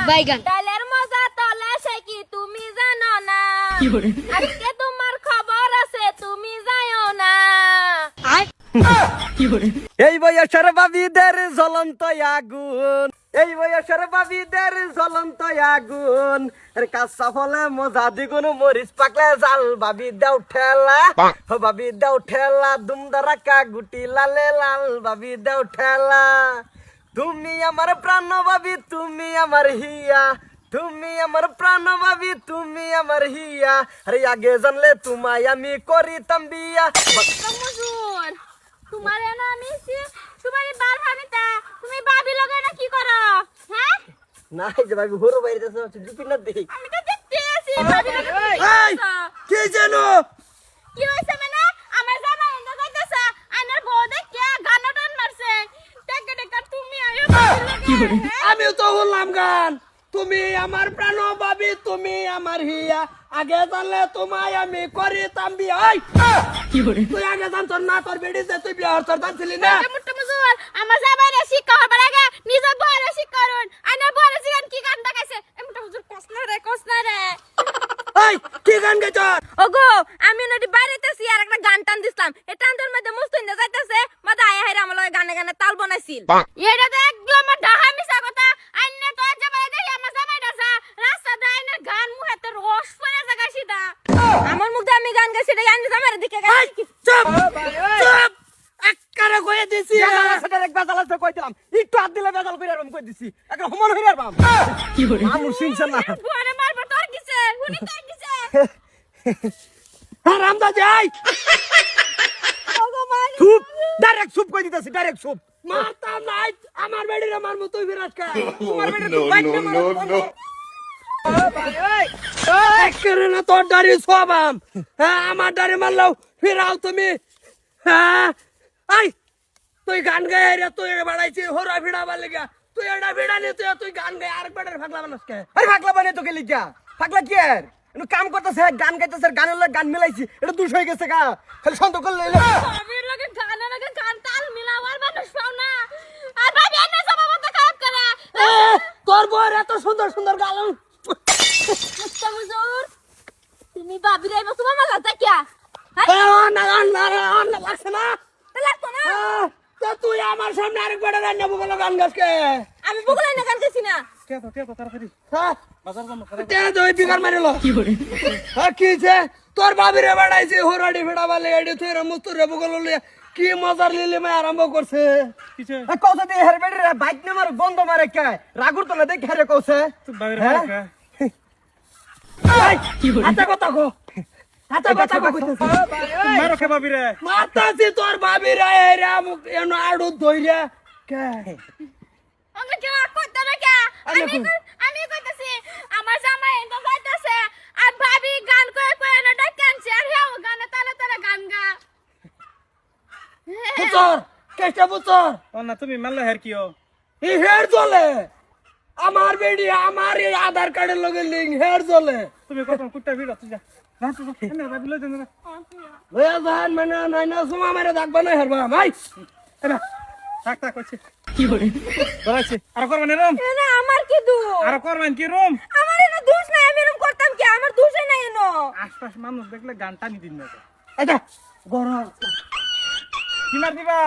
বাইগান ডালের মজা তলে সে কি তুমি জানো না আজকে তোমার খবর আছে তুমি যাও না এই বয়সের বাবিদের জ্বলন্ত আগুন, এই বয়সের বাবিদের জ্বলন্ত আগুন, এর কাঁচা ফলে মজা দ্বিগুণ, মরিচ পাকলে জাল বাবি দাও ঠেলা, বাবি দাও ঠেলা, দুমদারাকা গুটি লালে লাল বাবি দাও ঠেলা। তুমি আমার প্রাণ বাবি, তুমি আমার হিয়া, তুমি আমার প্রাণ বাবি, তুমি আমার হিয়া, আরে আগে জানলে তোমায় আমি করিতাম বিয়া। মজুর তোমার না আমি তোমার বার ভাবিতা তুমি ভাবি লগে না কি করো হ্যাঁ না এই যে ভাবি হরো বাইরে আছে জুপি না দেখি আমি তো দেখতে আছি ভাবি লগে এই কি জানো কি হইছে মানে আমার জামাই এন্ড কইতাছে আইনার বউ দেখে গান টান মারছে টেকে টেকে তুমি আইও কি করে আমি তো বললাম গান, তুমি আমার প্রাণ ভাবি, তুমি আমার হিয়া, আগে জানলে তোমায় আমি করিতাম বিয়া। কি করে তুই আগে জানতো না তোর বেডিতে তুই বিয়া হরতর জানছিলি না? মুট্টা মজুর আমার জামাইরে শিক্ষা হবার আগে নিজের বউরে শিক্ষা করুন আইনার বউরে জিগান কি গান দেখাইছে এ মুট্টা মজুর কসনা রে এই কি গান গাইছস? ওগো আমি নদী বাইরেতেছি আর একটা গান টান দিছিলাম এই টানটার মধ্যে মুস্তিন্দা যাইতেছে মাথা আয়া হাইরা আমার লগে গানে গানে তাল বানাইছিল এটা তো একদম আমার ডাহা মিছা কথা আইনে তো জামাই দেখি আমার জামাইটা সা রাস্তা দাইনে গান মুহেতে রস পড়ে জায়গা সিধা আমার মুখে আমি গান গাইছি এটা আইনে জামাইরে দিকে গান চুপ চুপ একবারে কইয়া দিছি সেটা এক বেজাল আছে কই দিলাম একটু হাত দিলে বেজাল কইরা রম কই দিছি একটা সমান হইরার বাম। কি করে মানুষ শুনছ না বুয়ারে মারবার তোর কিছে হুনি তোর কিছে হারামদা যাই ওগো মাই চুপ ডাইরেক্ট চুপ কই দিতেছি ডাইরেক্ট চুপ মারতাম নাই আমার বেডিরে মারমু তুই বিরাজ কা তোমার বেডি তো বাইক না নো একরে না তোর দাড়ি সবাম হ্যাঁ আমার দাড়ি মারলাও ফিরাও তুমি হ্যাঁ আই তুই গান গায় রে তুই বাড়াইছি হরা ভিড়াবার লাগা তুই এটা ভিড়া নে তুই গান গায় আর বেডের ফাগলা বানাস কে আরে ফাগলা বানাই তো গেলি যা ফাগলা কি আর এনু কাম করতেছে গান গাইতেছে গানের লগে গান মিলাইছি এটা দুষ হয়ে গেছে গা খালি শান্ত করলে ভাবির লগে গানের লগে গান তাল মিলাওয়ার মানুষ পাও না আর ভাবি এনে সবাবত খারাপ করে তোর বউর এত সুন্দর সুন্দর গান মুস্তা হুজুর তুমি ভাবি রে তোমার মালা তাকিয়া না লাগছে না লাগতো না তো তুই আমার সামনে আরেকবার রান্না বগল গান গাছকে আমি বগলাই না গান গাইছি না তাড়াতাড়ি হ্যাঁ বাজার যাবো তে দই বিগার মারিলো কি করে হ্যাঁ কি যে তোর বাবিরে বাড়াইছে হোরাডি ফেড়া বালে এডি তুই রে মুস্তুর রে বগল লইয়া কি মজার লিলি মে আরম্ভ করছে কিছে কওছে দি হের বেডি রে বাইক নে মার বন্ধ মারে কে রাগুর তো না দেখ হেরে কওছে তুই বাবিরে কে কি করে আচ্ছা কথা কো আচ্ছা কথা কো কইতেছ মারো কে বাবিরে মারতাছি তোর বাবিরে এরা মুখ এনো আড়ু ধইরা কে আমি কি কইতে না কে আমি কইতাছি আমার জামাই এন্ড যাইতাছে আর ভাবি গান কই কই না ডাকানছে আর হেও গানে তালে তালে গান গা পুতর কেষ্টা পুতর ও না তুমি মারলে হের কিও এই হেয়ার চলে আমার বেডি আমার এই আধার কার্ডের লগে লিংক হেয়ার চলে তুমি কত কুত্তা ভিড় তুই যা না তো এনে ভাবি লই দেন না ওয়া জান মানে নাই না সুমা মেরে দেখবা না হেরবা ভাই এনা থাক থাক কইছি কি করে বলাইছি আর করবেন এরম না আমার কি দোষ আর করবেন কি রুম আমার এনো দোষ নাই আমি এরকম করতাম কি আমার দোষই নাই এনো আশপাশ মানুষ দেখলে গানটা নি দিন না এটা গরম কি মার দিবা